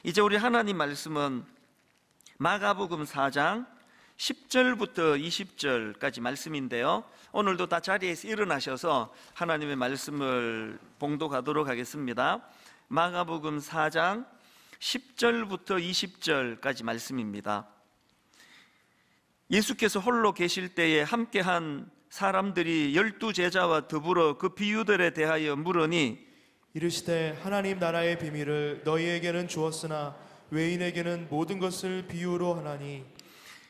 이제 우리 하나님 말씀은 마가복음 4장 10절부터 20절까지 말씀인데요, 오늘도 다 자리에서 일어나셔서 하나님의 말씀을 봉독하도록 하겠습니다. 마가복음 4장 10절부터 20절까지 말씀입니다. 예수께서 홀로 계실 때에 함께한 사람들이 12제자와 더불어 그 비유들에 대하여 물으니, 이르시되 하나님 나라의 비밀을 너희에게는 주었으나 외인에게는 모든 것을 비유로 하나니,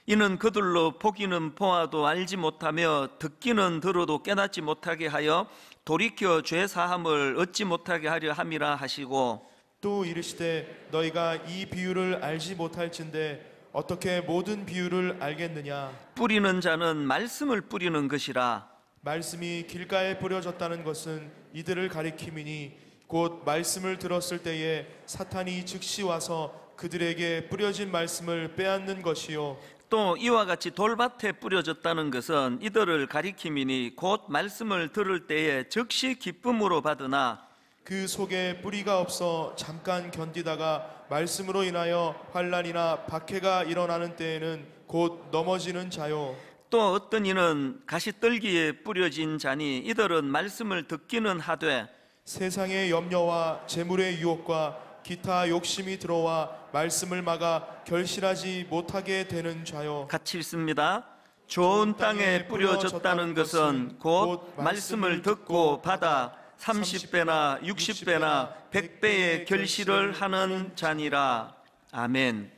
이는 그들로 보기는 보아도 알지 못하며 듣기는 들어도 깨닫지 못하게 하여 돌이켜 죄 사함을 얻지 못하게 하려 함이라 하시고, 또 이르시되 너희가 이 비유를 알지 못할진대 어떻게 모든 비유를 알겠느냐. 뿌리는 자는 말씀을 뿌리는 것이라. 말씀이 길가에 뿌려졌다는 것은 이들을 가리킴이니 곧 말씀을 들었을 때에 사탄이 즉시 와서 그들에게 뿌려진 말씀을 빼앗는 것이요, 또 이와 같이 돌밭에 뿌려졌다는 것은 이들을 가리킴이니 곧 말씀을 들을 때에 즉시 기쁨으로 받으나 그 속에 뿌리가 없어 잠깐 견디다가 말씀으로 인하여 환난이나 박해가 일어나는 때에는 곧 넘어지는 자요, 또 어떤 이는 가시떨기에 뿌려진 자니 이들은 말씀을 듣기는 하되 세상의 염려와 재물의 유혹과 기타 욕심이 들어와 말씀을 막아 결실하지 못하게 되는 자요. 같이 읽습니다. 좋은 땅에 뿌려졌다는 것은 곧 말씀을 듣고 받아 30배나 60배나 100배의 결실을 하는 자니라. 아멘.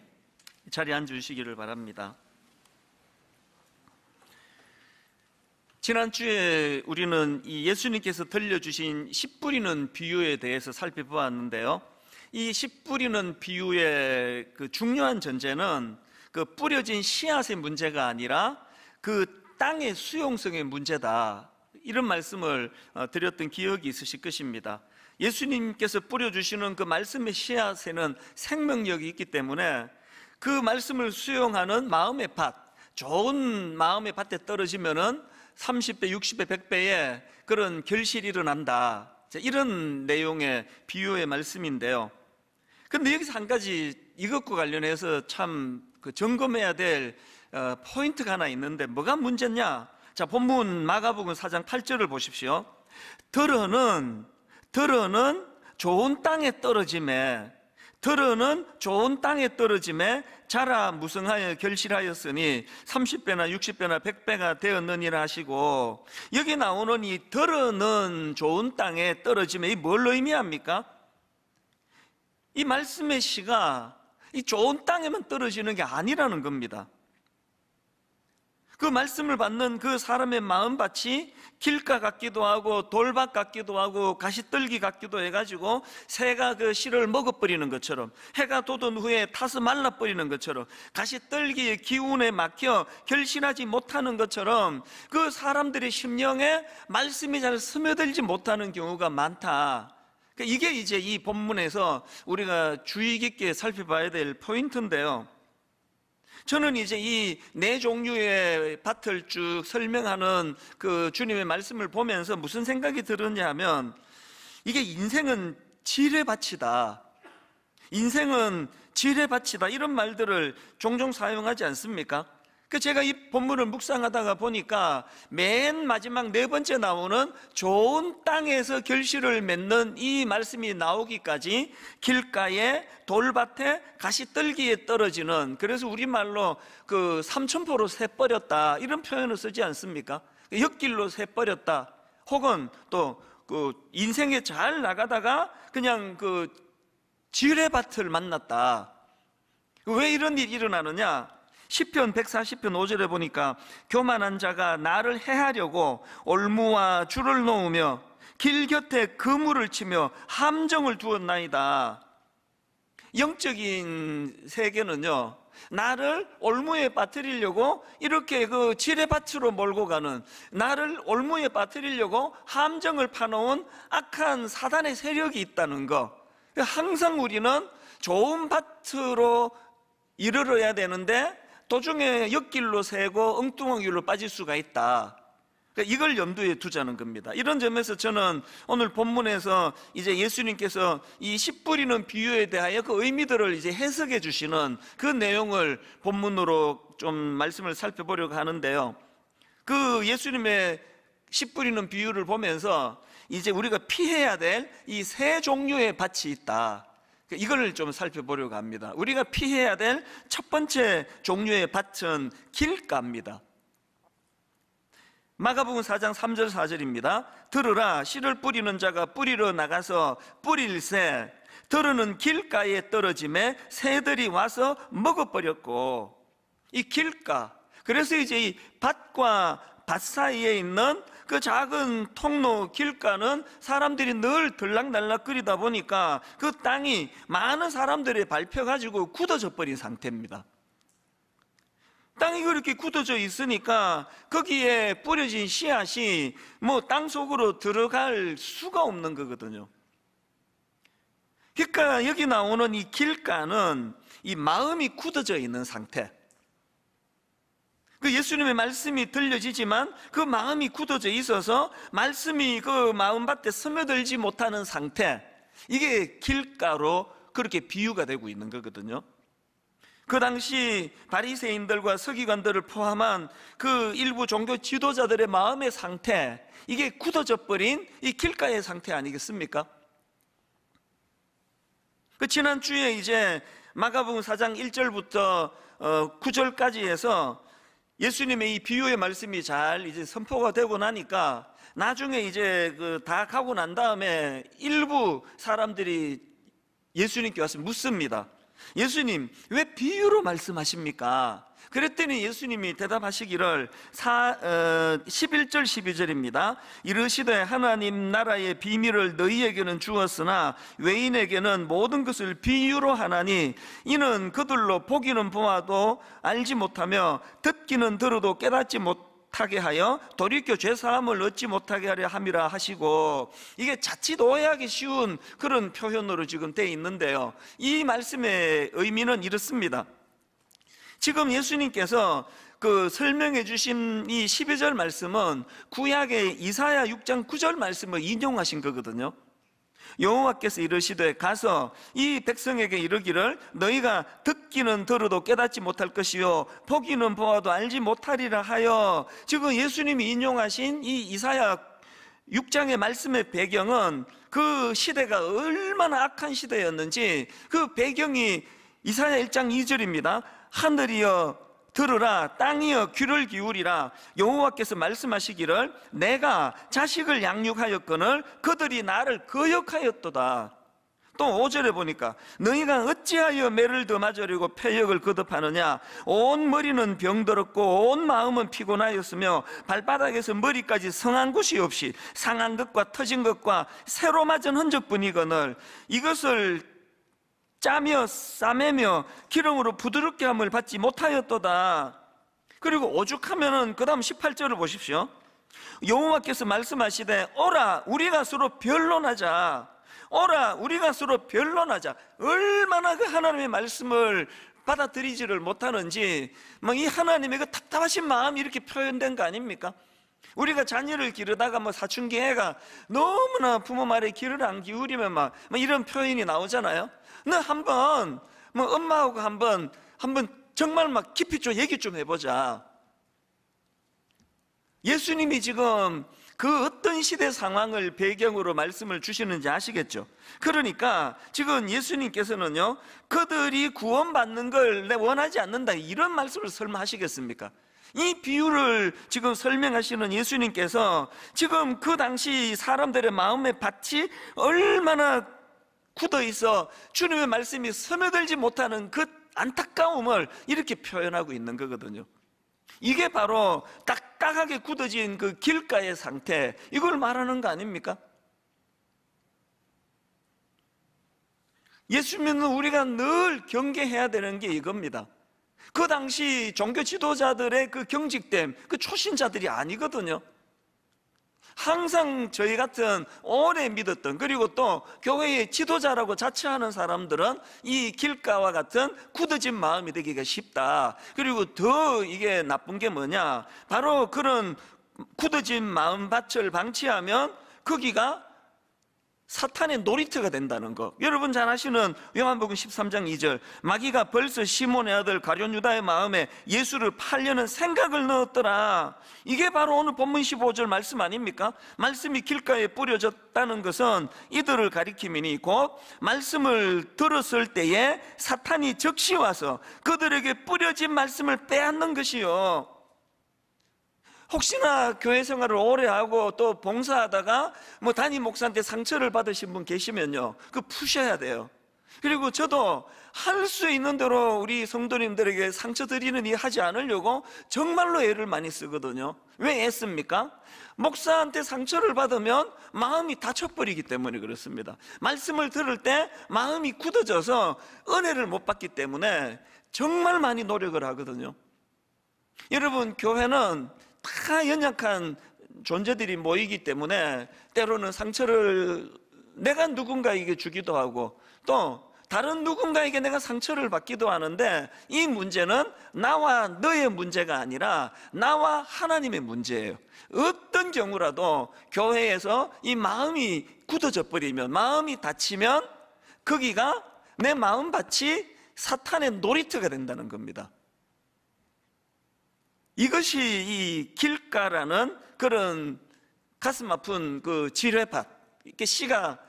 자리에 앉으시기를 바랍니다. 지난주에 우리는 이 예수님께서 들려주신 씨 뿌리는 비유에 대해서 살펴보았는데요, 이 씨 뿌리는 비유의 그 중요한 전제는 그 뿌려진 씨앗의 문제가 아니라 그 땅의 수용성의 문제다, 이런 말씀을 드렸던 기억이 있으실 것입니다. 예수님께서 뿌려주시는 그 말씀의 씨앗에는 생명력이 있기 때문에 그 말씀을 수용하는 마음의 밭, 좋은 마음의 밭에 떨어지면은 30배, 60배, 100배의 그런 결실이 일어난다, 이런 내용의 비유의 말씀인데요. 근데 여기서 한 가지 이것과 관련해서 참 점검해야 될 포인트가 하나 있는데, 뭐가 문제냐? 자, 본문 마가복음 4장 8절을 보십시오. 들어는 좋은 땅에 떨어짐에, 들어는 좋은 땅에 떨어짐에 자라 무성하여 결실하였으니 30배나 60배나 100배가 되었느니라 하시고, 여기 나오는 이 들어는 좋은 땅에 떨어짐에 이 뭘 의미합니까? 이 말씀의 씨가 이 좋은 땅에만 떨어지는 게 아니라는 겁니다. 그 말씀을 받는 그 사람의 마음밭이 길가 같기도 하고 돌밭 같기도 하고 가시떨기 같기도 해가지고 새가 그 씨를 먹어버리는 것처럼, 해가 돋은 후에 타서 말라버리는 것처럼, 가시떨기의 기운에 막혀 결실하지 못하는 것처럼 그 사람들의 심령에 말씀이 잘 스며들지 못하는 경우가 많다. 이게 이제 이 본문에서 우리가 주의 깊게 살펴봐야 될 포인트인데요, 저는 이제 이 네 종류의 밭을 쭉 설명하는 그 주님의 말씀을 보면서 무슨 생각이 들었냐 하면, 이게 인생은 지뢰밭이다, 인생은 지뢰밭이다, 이런 말들을 종종 사용하지 않습니까? 제가 이 본문을 묵상하다가 보니까 맨 마지막 네 번째 나오는 좋은 땅에서 결실을 맺는 이 말씀이 나오기까지 길가에 돌밭에 가시떨기에 떨어지는, 그래서 우리말로 그 삼천포로 새버렸다, 이런 표현을 쓰지 않습니까? 엿길로 새버렸다, 혹은 또 그 인생에 잘 나가다가 그냥 그 지뢰밭을 만났다. 왜 이런 일이 일어나느냐? 시편 140편 5절에 보니까 교만한 자가 나를 해하려고 올무와 줄을 놓으며 길 곁에 그물을 치며 함정을 두었나이다. 영적인 세계는요, 나를 올무에 빠뜨리려고 이렇게 그 지뢰밭으로 몰고 가는, 나를 올무에 빠뜨리려고 함정을 파놓은 악한 사단의 세력이 있다는 거. 항상 우리는 좋은 밭으로 이르러야 되는데 도중에 엿길로 새고 엉뚱한 길로 빠질 수가 있다. 그러니까 이걸 염두에 두자는 겁니다. 이런 점에서 저는 오늘 본문에서 이제 예수님께서 이 씨 뿌리는 비유에 대하여 그 의미들을 이제 해석해 주시는 그 내용을 본문으로 좀 말씀을 살펴보려고 하는데요. 그 예수님의 씨 뿌리는 비유를 보면서 이제 우리가 피해야 될 이 세 종류의 밭이 있다. 이걸 좀 살펴보려고 합니다. 우리가 피해야 될 첫 번째 종류의 밭은 길가입니다. 마가복음 4장 3절 4절입니다. 들으라, 씨를 뿌리는 자가 뿌리러 나가서 뿌릴새 들으는 길가에 떨어짐에 새들이 와서 먹어버렸고. 이 길가, 그래서 이제 이 밭과 밭 사이에 있는 그 작은 통로 길가는 사람들이 늘 들락날락거리다 보니까 그 땅이 많은 사람들이 밟혀가지고 굳어져 버린 상태입니다. 땅이 그렇게 굳어져 있으니까 거기에 뿌려진 씨앗이 뭐 땅 속으로 들어갈 수가 없는 거거든요. 그러니까 여기 나오는 이 길가는 이 마음이 굳어져 있는 상태. 그 예수님의 말씀이 들려지지만 그 마음이 굳어져 있어서 말씀이 그 마음밭에 스며들지 못하는 상태, 이게 길가로 그렇게 비유가 되고 있는 거거든요. 그 당시 바리새인들과 서기관들을 포함한 그 일부 종교 지도자들의 마음의 상태, 이게 굳어져 버린 이 길가의 상태 아니겠습니까? 그 지난주에 이제 마가복음 4장 1절부터 9절까지 해서 예수님의 이 비유의 말씀이 잘 이제 선포가 되고 나니까 나중에 이제 다 가고 난 다음에 일부 사람들이 예수님께 와서 묻습니다. 예수님, 왜 비유로 말씀하십니까? 그랬더니 예수님이 대답하시기를 11절 12절입니다. 이르시되 하나님 나라의 비밀을 너희에게는 주었으나 외인에게는 모든 것을 비유로 하나니 이는 그들로 보기는 보아도 알지 못하며 듣기는 들어도 깨닫지 못하게 하여 돌이켜 죄사함을 얻지 못하게 하려 함이라 하시고, 이게 자칫 오해하기 쉬운 그런 표현으로 지금 되어 있는데요, 이 말씀의 의미는 이렇습니다. 지금 예수님께서 그 설명해 주신 이 12절 말씀은 구약의 이사야 6장 9절 말씀을 인용하신 거거든요. 여호와께서 이르시되 가서 이 백성에게 이르기를 너희가 듣기는 들어도 깨닫지 못할 것이요 보기는 보아도 알지 못하리라 하여, 지금 예수님이 인용하신 이 이사야 6장의 말씀의 배경은 그 시대가 얼마나 악한 시대였는지, 그 배경이 이사야 1장 2절입니다. 하늘이여 들으라, 땅이여 귀를 기울이라. 여호와께서 말씀하시기를 내가 자식을 양육하였거늘 그들이 나를 거역하였도다. 또 5절에 보니까 너희가 어찌하여 매를 더 맞으려고 패역을 거듭하느냐. 온 머리는 병들었고 온 마음은 피곤하였으며 발바닥에서 머리까지 성한 곳이 없이 상한 것과 터진 것과 새로 맞은 흔적뿐이거늘 이것을 짜며 싸매며 기름으로 부드럽게 함을 받지 못하였도다. 그리고 오죽하면은 그 다음 18절을 보십시오. 여호와께서 말씀하시되 오라 우리가 서로 변론하자. 오라 우리가 서로 변론하자. 얼마나 그 하나님의 말씀을 받아들이지를 못하는지 막 이 하나님의 그 답답하신 마음이 이렇게 표현된 거 아닙니까? 우리가 자녀를 기르다가 뭐 사춘기 애가 너무나 부모 말에 귀를 안 기울이면 막 이런 표현이 나오잖아요. 너 한번 뭐 엄마하고 한번 정말 막 깊이 좀 얘기 좀 해보자. 예수님이 지금 그 어떤 시대 상황을 배경으로 말씀을 주시는지 아시겠죠? 그러니까 지금 예수님께서는요, 그들이 구원받는 걸 내 원하지 않는다, 이런 말씀을 설마 하시겠습니까? 이 비유를 지금 설명하시는 예수님께서 지금 그 당시 사람들의 마음의 밭이 얼마나 굳어 있어 주님의 말씀이 스며들지 못하는 그 안타까움을 이렇게 표현하고 있는 거거든요. 이게 바로 딱딱하게 굳어진 그 길가의 상태, 이걸 말하는 거 아닙니까? 예수 믿는 우리가 늘 경계해야 되는 게 이겁니다. 그 당시 종교 지도자들의 그 경직됨, 그 초신자들이 아니거든요. 항상 저희 같은 오래 믿었던, 그리고 또 교회의 지도자라고 자처하는 사람들은 이 길가와 같은 굳어진 마음이 되기가 쉽다. 그리고 더 이게 나쁜 게 뭐냐, 바로 그런 굳어진 마음밭을 방치하면 거기가 사탄의 놀이터가 된다는 거. 여러분 잘 아시는 요한복음 13장 2절, 마귀가 벌써 시몬의 아들 가룟 유다의 마음에 예수를 팔려는 생각을 넣었더라. 이게 바로 오늘 본문 15절 말씀 아닙니까? 말씀이 길가에 뿌려졌다는 것은 이들을 가리킴이니 곧 말씀을 들었을 때에 사탄이 적시 와서 그들에게 뿌려진 말씀을 빼앗는 것이요. 혹시나 교회 생활을 오래 하고 또 봉사하다가 뭐 담임 목사한테 상처를 받으신 분 계시면요, 그 푸셔야 돼요. 그리고 저도 할 수 있는 대로 우리 성도님들에게 상처 드리는 일 하지 않으려고 정말로 애를 많이 쓰거든요. 왜 애씁니까? 목사한테 상처를 받으면 마음이 다쳐버리기 때문에 그렇습니다. 말씀을 들을 때 마음이 굳어져서 은혜를 못 받기 때문에 정말 많이 노력을 하거든요. 여러분, 교회는 다 연약한 존재들이 모이기 때문에 때로는 상처를 내가 누군가에게 주기도 하고 또 다른 누군가에게 내가 상처를 받기도 하는데, 이 문제는 나와 너의 문제가 아니라 나와 하나님의 문제예요. 어떤 경우라도 교회에서 이 마음이 굳어져 버리면, 마음이 다치면 거기가 내 마음밭이 사탄의 놀이터가 된다는 겁니다. 이것이 이 길가라는 그런 가슴 아픈 그 지뢰밭, 이렇게 씨가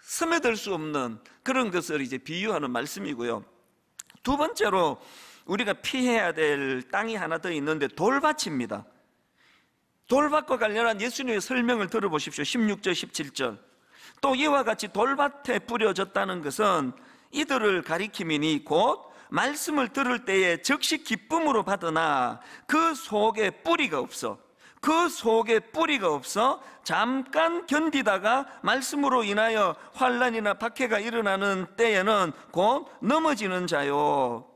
스며들 수 없는 그런 것을 이제 비유하는 말씀이고요. 두 번째로 우리가 피해야 될 땅이 하나 더 있는데 돌밭입니다. 돌밭과 관련한 예수님의 설명을 들어보십시오. 16절 17절. 또 이와 같이 돌밭에 뿌려졌다는 것은 이들을 가리킴이니 곧 말씀을 들을 때에 즉시 기쁨으로 받으나 그 속에 뿌리가 없어, 그 속에 뿌리가 없어 잠깐 견디다가 말씀으로 인하여 환난이나 박해가 일어나는 때에는 곧 넘어지는 자요.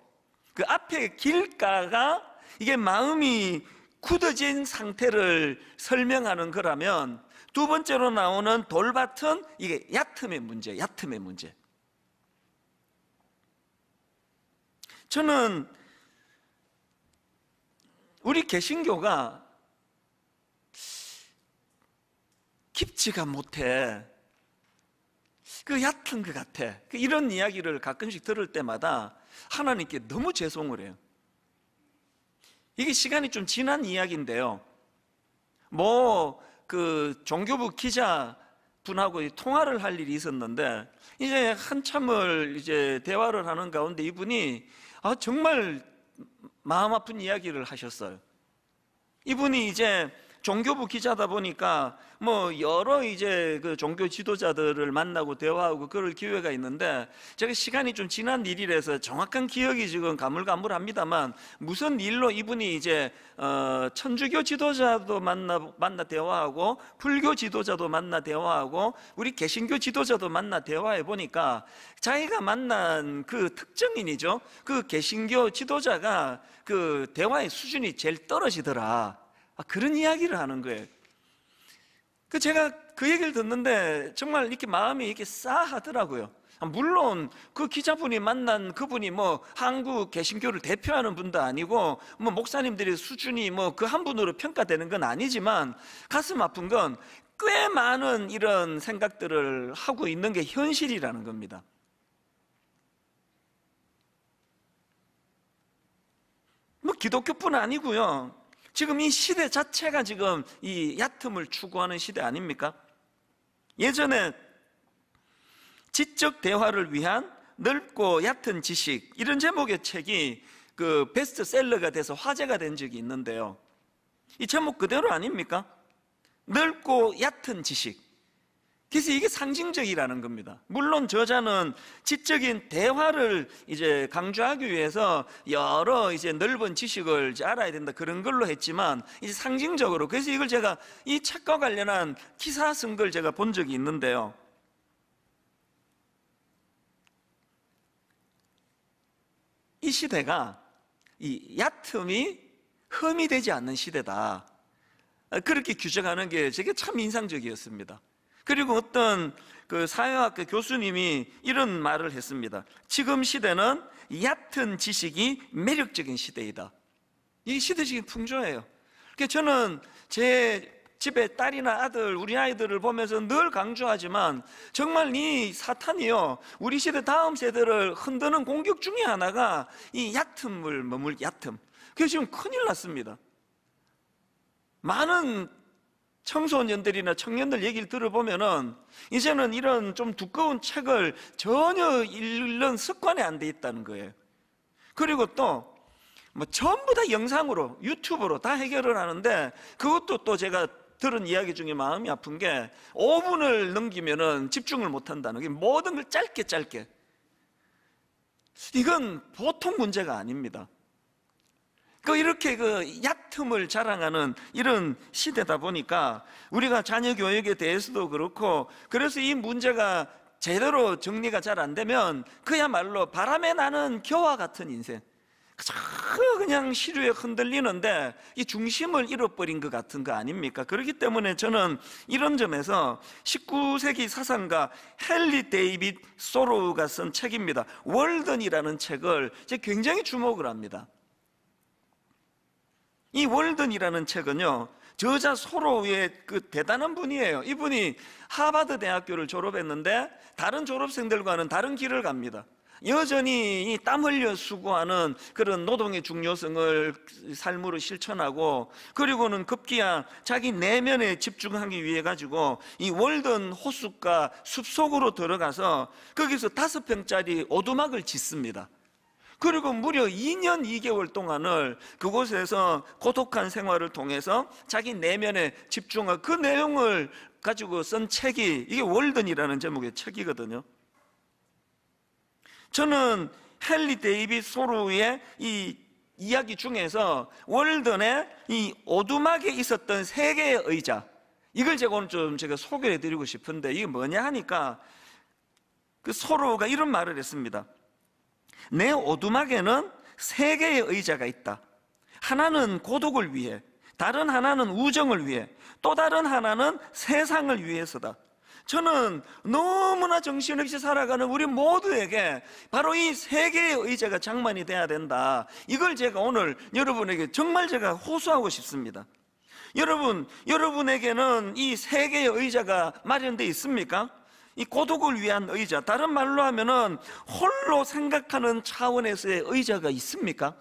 그 앞에 길가가 이게 마음이 굳어진 상태를 설명하는 거라면, 두 번째로 나오는 돌밭은 이게 얕음의 문제, 얕음의 문제. 저는 우리 개신교가 깊지가 못해, 그 얕은 것 같아, 이런 이야기를 가끔씩 들을 때마다 하나님께 너무 죄송을 해요. 이게 시간이 좀 지난 이야기인데요, 그 종교부 기자 분하고 통화를 할 일이 있었는데, 이제 한참을 이제 대화를 하는 가운데 이분이 정말 마음 아픈 이야기를 하셨어요. 이분이 이제 종교부 기자다 보니까 뭐 여러 이제 그 종교 지도자들을 만나고 대화하고 그럴 기회가 있는데, 제가 시간이 좀 지난 일이라서 정확한 기억이 지금 가물가물합니다만, 무슨 일로 이분이 이제 천주교 지도자도 만나 대화하고 불교 지도자도 만나 대화하고 우리 개신교 지도자도 만나 대화해 보니까 자기가 만난 그 특정인이죠, 그 개신교 지도자가 그 대화의 수준이 제일 떨어지더라, 그런 이야기를 하는 거예요. 제가 그 얘기를 듣는데 정말 이렇게 마음이 이렇게 싸하더라고요. 물론 그 기자분이 만난 그분이 뭐 한국 개신교를 대표하는 분도 아니고 뭐 목사님들의 수준이 뭐 그 한 분으로 평가되는 건 아니지만, 가슴 아픈 건 꽤 많은 이런 생각들을 하고 있는 게 현실이라는 겁니다. 뭐 기독교뿐 아니고요, 지금 이 시대 자체가 지금 이 얕음을 추구하는 시대 아닙니까? 예전에 지적 대화를 위한 넓고 얕은 지식, 이런 제목의 책이 그 베스트셀러가 돼서 화제가 된 적이 있는데요, 이 제목 그대로 아닙니까? 넓고 얕은 지식. 그래서 이게 상징적이라는 겁니다. 물론 저자는 지적인 대화를 이제 강조하기 위해서 여러 이제 넓은 지식을 이제 알아야 된다, 그런 걸로 했지만, 이제 상징적으로, 그래서 이걸 제가 이 책과 관련한 기사 쓴 걸 제가 본 적이 있는데요, 이 시대가 이 얕음이 흠이 되지 않는 시대다, 그렇게 규정하는 게 제게 참 인상적이었습니다. 그리고 어떤 그 사회학교 교수님이 이런 말을 했습니다. 지금 시대는 얕은 지식이 매력적인 시대이다. 이 시대적인 풍조예요. 그러니까 저는 제 집에 딸이나 아들, 우리 아이들을 보면서 늘 강조하지만 정말 이 사탄이요, 우리 시대 다음 세대를 흔드는 공격 중에 하나가 이 얕음을 머물 얕음. 그래서 지금 큰일 났습니다. 많은 청소년들이나 청년들 얘기를 들어보면은 이제는 이런 좀 두꺼운 책을 전혀 읽는 습관이 안 돼 있다는 거예요. 그리고 또 뭐 전부 다 영상으로, 유튜브로 다 해결을 하는데, 그것도 또 제가 들은 이야기 중에 마음이 아픈 게 5분을 넘기면은 집중을 못 한다는 게, 모든 걸 짧게. 이건 보통 문제가 아닙니다. 이렇게 얕음을 자랑하는 이런 시대다 보니까 우리가 자녀 교육에 대해서도 그렇고, 그래서 이 문제가 제대로 정리가 잘 안 되면 그야말로 바람에 나는 겨와 같은 인생, 그냥 시류에 흔들리는데 이 중심을 잃어버린 것 같은 거 아닙니까? 그렇기 때문에 저는 이런 점에서 19세기 사상가 헨리 데이빗 소로우가 쓴 책입니다. 월든이라는 책을 제가 굉장히 주목을 합니다. 이 월든이라는 책은요, 저자 소로우의 대단한 분이에요. 이분이 하버드 대학교를 졸업했는데 다른 졸업생들과는 다른 길을 갑니다. 여전히 땀 흘려 수고하는 그런 노동의 중요성을 삶으로 실천하고, 그리고는 급기야 자기 내면에 집중하기 위해 가지고 이 월든 호숫가 숲속으로 들어가서 거기서 5평짜리 오두막을 짓습니다. 그리고 무려 2년 2개월 동안을 그곳에서 고독한 생활을 통해서 자기 내면에 집중한 그 내용을 가지고 쓴 책이 이게 월든이라는 제목의 책이거든요. 저는 헨리 데이빗 소로우의 이 이야기 중에서 월든의 이 오두막에 있었던 3개의 의자, 이걸 제가 오늘 좀 소개해 드리고 싶은데, 이게 뭐냐 하니까 소로우가 이런 말을 했습니다. 내 오두막에는 3개의 의자가 있다. 하나는 고독을 위해, 다른 하나는 우정을 위해, 또 다른 하나는 세상을 위해서다. 저는 너무나 정신없이 살아가는 우리 모두에게 바로 이 3개의 의자가 장만이 돼야 된다. 이걸 제가 오늘 여러분에게 정말 제가 호소하고 싶습니다. 여러분에게는 이 3개의 의자가 마련되어 있습니까? 이 고독을 위한 의자, 다른 말로 하면은 홀로 생각하는 차원에서의 의자가 있습니까?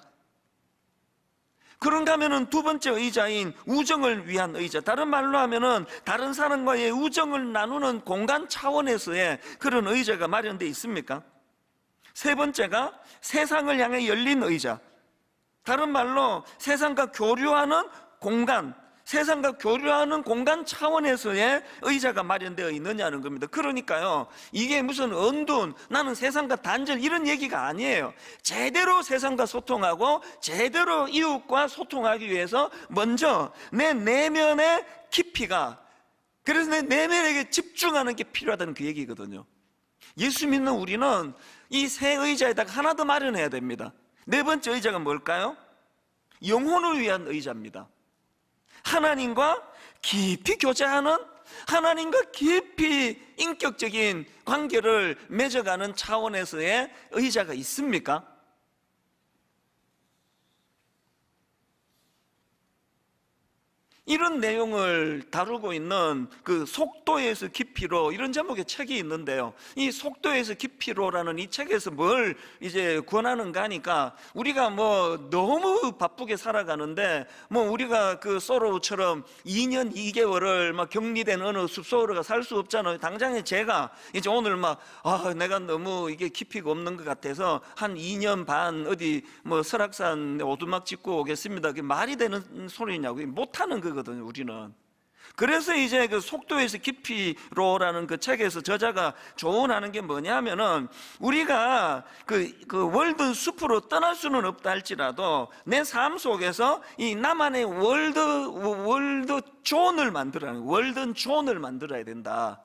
그런가 하면은 2번째 의자인 우정을 위한 의자, 다른 말로 하면은 다른 사람과의 우정을 나누는 공간 차원에서의 그런 의자가 마련되어 있습니까? 3번째가 세상을 향해 열린 의자, 다른 말로 세상과 교류하는 공간, 세상과 교류하는 공간 차원에서의 의자가 마련되어 있느냐는 겁니다. 그러니까요, 이게 무슨 언둔, 나는 세상과 단절, 이런 얘기가 아니에요. 제대로 세상과 소통하고 제대로 이웃과 소통하기 위해서 먼저 내 내면의 깊이가, 그래서 내 내면에게 집중하는 게 필요하다는 그 얘기거든요. 예수 믿는 우리는 이 3 의자에다가 하나 더 마련해야 됩니다. 4번째 의자가 뭘까요? 영혼을 위한 의자입니다. 하나님과 깊이 교제하는, 하나님과 깊이 인격적인 관계를 맺어가는 차원에서의 의자가 있습니까? 이런 내용을 다루고 있는 그 속도에서 깊이로, 이런 제목의 책이 있는데요, 이 속도에서 깊이로라는 이 책에서 뭘 이제 권하는가 하니까, 우리가 뭐 너무 바쁘게 살아가는데 우리가 소로우처럼 2년 2개월을 막 격리된 어느 숲속으로 살 수 없잖아요. 당장에 제가 이제 오늘 내가 너무 이게 깊이가 없는 것 같아서 한 2년 반 어디 설악산 오두막 짓고 오겠습니다. 그게 말이 되는 소리냐고. 못하는 거거든요, 우리는. 그래서 이제 속도에서 깊이로라는 그 책에서 저자가 조언하는 게 뭐냐 하면은, 우리가 월든 숲으로 떠날 수는 없다 할지라도 내 삶 속에서 이 나만의 월든 존을 만들어야 된다.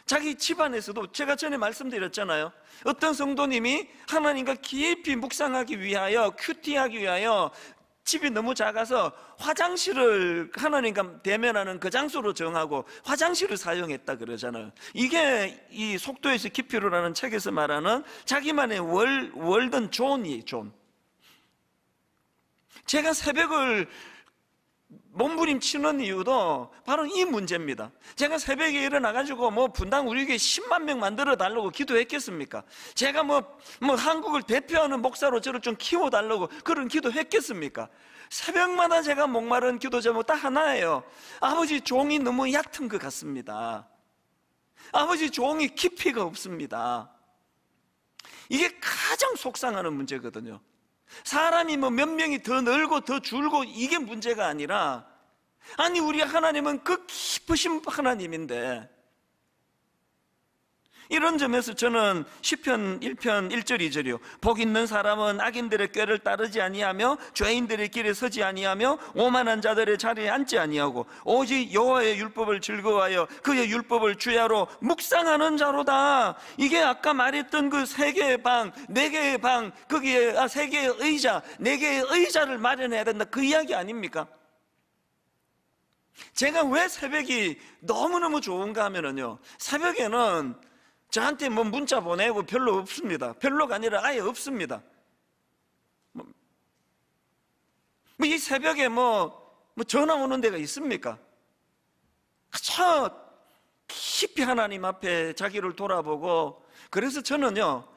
자기 집안에서도, 제가 전에 말씀드렸잖아요, 어떤 성도님이 하나님과 깊이 묵상하기 위하여, 큐티하기 위하여 집이 너무 작아서 화장실을 하나님과 대면하는 그 장소로 정하고 화장실을 사용했다 그러잖아요. 이게 이 속도에서 깊이로라는 책에서 말하는 자기만의 월든 존이에요, 존. 제가 새벽을 몸부림치는 이유도 바로 이 문제입니다. 제가 새벽에 일어나가지고 분당 우리 교회 10만 명 만들어 달라고 기도했겠습니까? 제가 한국을 대표하는 목사로 저를 좀 키워달라고 그런 기도했겠습니까? 새벽마다 제가 목마른 기도 제목 딱 하나예요. 아버지, 종이 너무 얕은 것 같습니다. 아버지, 종이 깊이가 없습니다. 이게 가장 속상하는 문제거든요. 사람이 몇 명이 더 늘고 더 줄고 이게 문제가 아니라, 아니 우리 하나님은 그 깊으신 하나님인데, 이런 점에서 저는 시편 1편 1절 2절이요 복 있는 사람은 악인들의 꾀를 따르지 아니하며 죄인들의 길에 서지 아니하며 오만한 자들의 자리에 앉지 아니하고 오직 여호와의 율법을 즐거워하여 그의 율법을 주야로 묵상하는 자로다. 이게 아까 말했던 그 세 개의 방, 네 개의 방, 거기에 세 개의 의자, 네 개의 의자를 마련해야 된다, 그 이야기 아닙니까? 제가 왜 새벽이 너무너무 좋은가 하면요, 새벽에는 저한테 문자 보내고 별로 없습니다. 별로가 아니라 아예 없습니다. 이 새벽에 전화 오는 데가 있습니까? 저 깊이 하나님 앞에 자기를 돌아보고, 그래서 저는요,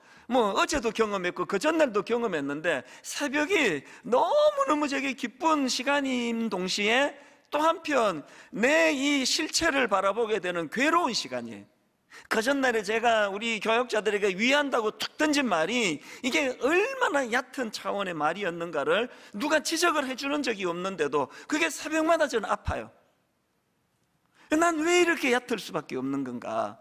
어제도 경험했고 그 전날도 경험했는데, 새벽이 너무너무 제게 기쁜 시간인 동시에 또 한편 내 이 실체를 바라보게 되는 괴로운 시간이에요. 그 전날에 제가 우리 교역자들에게 위한다고 툭 던진 말이 이게 얼마나 얕은 차원의 말이었는가를 누가 지적을 해주는 적이 없는데도 그게 새벽마다 저는 아파요. 난 왜 이렇게 얕을 수밖에 없는 건가?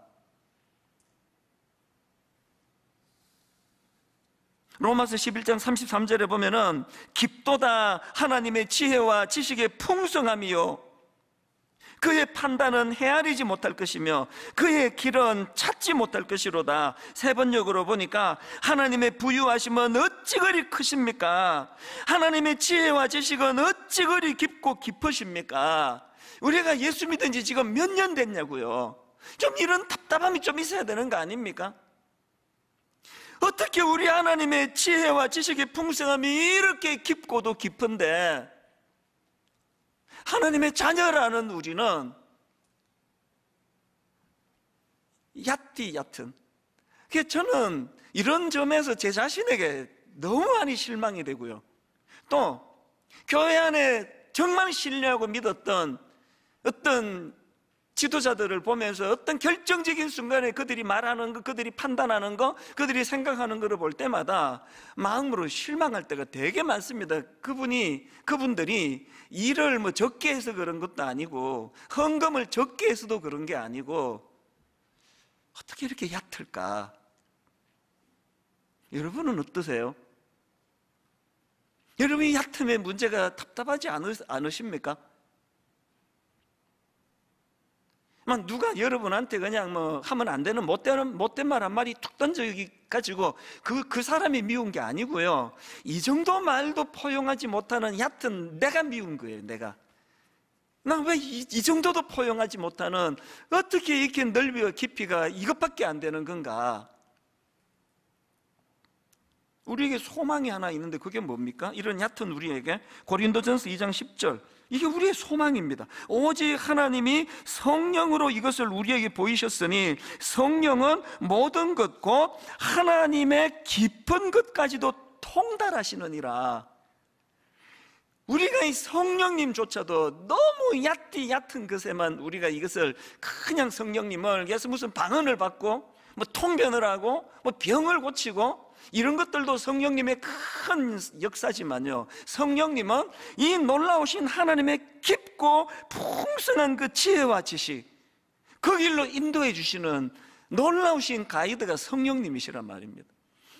로마서 11장 33절에 보면은 깊도다 하나님의 지혜와 지식의 풍성함이요 그의 판단은 헤아리지 못할 것이며 그의 길은 찾지 못할 것이로다. 세 번역으로 보니까 하나님의 부유하심은 어찌 그리 크십니까? 하나님의 지혜와 지식은 어찌 그리 깊고 깊으십니까? 우리가 예수 믿은 지 지금 몇 년 됐냐고요. 좀 이런 답답함이 좀 있어야 되는 거 아닙니까? 어떻게 우리 하나님의 지혜와 지식의 풍성함이 이렇게 깊고도 깊은데 하나님의 자녀라는 우리는 얕은, 그래서 저는 이런 점에서 제 자신에게 너무 많이 실망이 되고요, 또 교회 안에 정말 신뢰하고 믿었던 어떤 지도자들을 보면서 어떤 결정적인 순간에 그들이 말하는 거, 그들이 판단하는 거, 그들이 생각하는 것을 볼 때마다 마음으로 실망할 때가 되게 많습니다. 그분들이 일을 적게 해서 그런 것도 아니고 헌금을 적게 해서도 그런 게 아니고 어떻게 이렇게 얕을까? 여러분은 어떠세요? 여러분이 얕음의 문제가 답답하지 않으십니까? 누가 여러분한테 그냥 하면 안 되는 못된 말 한 마디 툭 던져가지고 그 사람이 미운 게 아니고요, 이 정도 말도 포용하지 못하는 얕은 내가 미운 거예요. 난 왜 이 정도도 포용하지 못하는, 어떻게 이렇게 넓이와 깊이가 이것밖에 안 되는 건가? 우리에게 소망이 하나 있는데 그게 뭡니까? 이런 얕은 우리에게 고린도전서 2장 10절, 이게 우리의 소망입니다. 오직 하나님이 성령으로 이것을 우리에게 보이셨으니 성령은 모든 것 곧 하나님의 깊은 것까지도 통달하시느니라. 우리가 이 성령님조차도 너무 얕은 것에만 우리가 이것을 그냥 성령님을, 그래서 무슨 방언을 받고 통변을 하고 병을 고치고 이런 것들도 성령님의 큰 역사지만요, 성령님은 이 놀라우신 하나님의 깊고 풍성한 그 지혜와 지식, 그 길로 인도해 주시는 놀라우신 가이드가 성령님이시란 말입니다.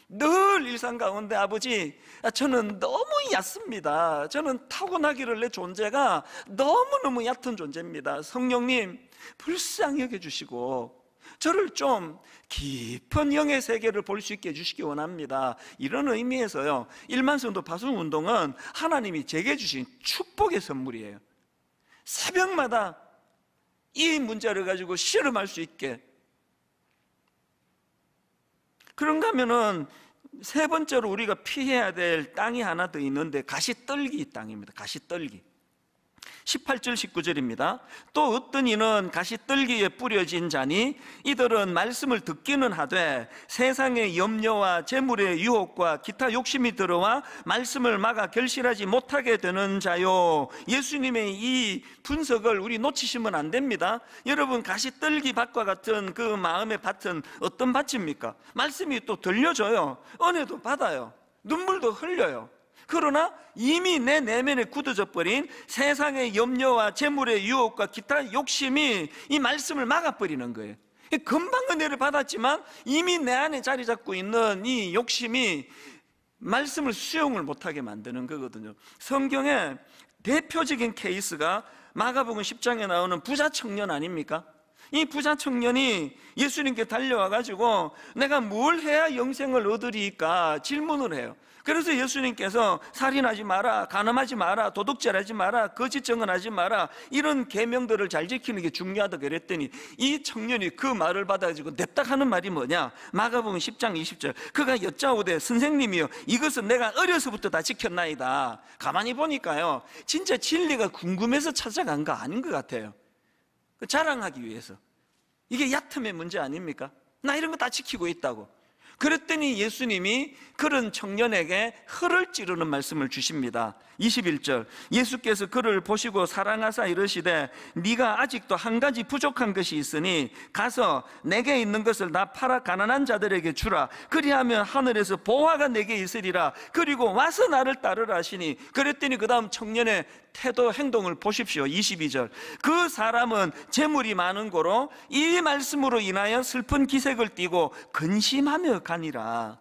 늘 일상 가운데 아버지, 저는 너무 얕습니다. 저는 타고나기를 내 존재가 너무너무 얕은 존재입니다. 성령님 불쌍히 여겨주시고 저를 좀 깊은 영의 세계를 볼 수 있게 해주시기 원합니다. 이런 의미에서요, 일만성도 파송운동은 하나님이 제게 주신 축복의 선물이에요. 새벽마다 이 문제를 가지고 실험할 수 있게. 그런가 하면은 세 번째로 우리가 피해야 될 땅이 하나 더 있는데 가시떨기 땅입니다. 가시떨기. 18절 19절입니다. 또 어떤 이는 가시떨기에 뿌려진 자니 이들은 말씀을 듣기는 하되 세상의 염려와 재물의 유혹과 기타 욕심이 들어와 말씀을 막아 결실하지 못하게 되는 자요. 예수님의 이 분석을 우리 놓치시면 안 됩니다. 여러분, 가시떨기 밭과 같은 그 마음의 밭은 어떤 밭입니까? 말씀이 또 들려줘요. 은혜도 받아요. 눈물도 흘려요. 그러나 이미 내 내면에 굳어져 버린 세상의 염려와 재물의 유혹과 기타 욕심이 이 말씀을 막아버리는 거예요. 금방 은혜를 받았지만 이미 내 안에 자리 잡고 있는 이 욕심이 말씀을 수용을 못하게 만드는 거거든요. 성경의 대표적인 케이스가 마가복음 10장에 나오는 부자 청년 아닙니까? 이 부자 청년이 예수님께 달려와 가지고 내가 뭘 해야 영생을 얻으리까 질문을 해요. 그래서 예수님께서 살인하지 마라, 간음하지 마라, 도둑질하지 마라, 거짓 증언하지 마라, 이런 계명들을 잘 지키는 게 중요하다 그랬더니 이 청년이 그 말을 받아가지고 냅딱 하는 말이 뭐냐? 마가복음 10장 20절, 그가 여짜오되 선생님이여 이것은 내가 어려서부터 다 지켰나이다. 가만히 보니까요, 진짜 진리가 궁금해서 찾아간 거 아닌 것 같아요. 자랑하기 위해서. 이게 얕음의 문제 아닙니까? 나 이런 거 다 지키고 있다고. 그랬더니 예수님이 그런 청년에게 혀를 찌르는 말씀을 주십니다. 21절, 예수께서 그를 보시고 사랑하사 이르시되 네가 아직도 한 가지 부족한 것이 있으니 가서 내게 있는 것을 다 팔아 가난한 자들에게 주라. 그리하면 하늘에서 보화가 내게 있으리라. 그리고 와서 나를 따르라 하시니, 그랬더니 그 다음 청년의 태도 행동을 보십시오. 22절, 그 사람은 재물이 많은 고로 이 말씀으로 인하여 슬픈 기색을 띠고 근심하며 가니라.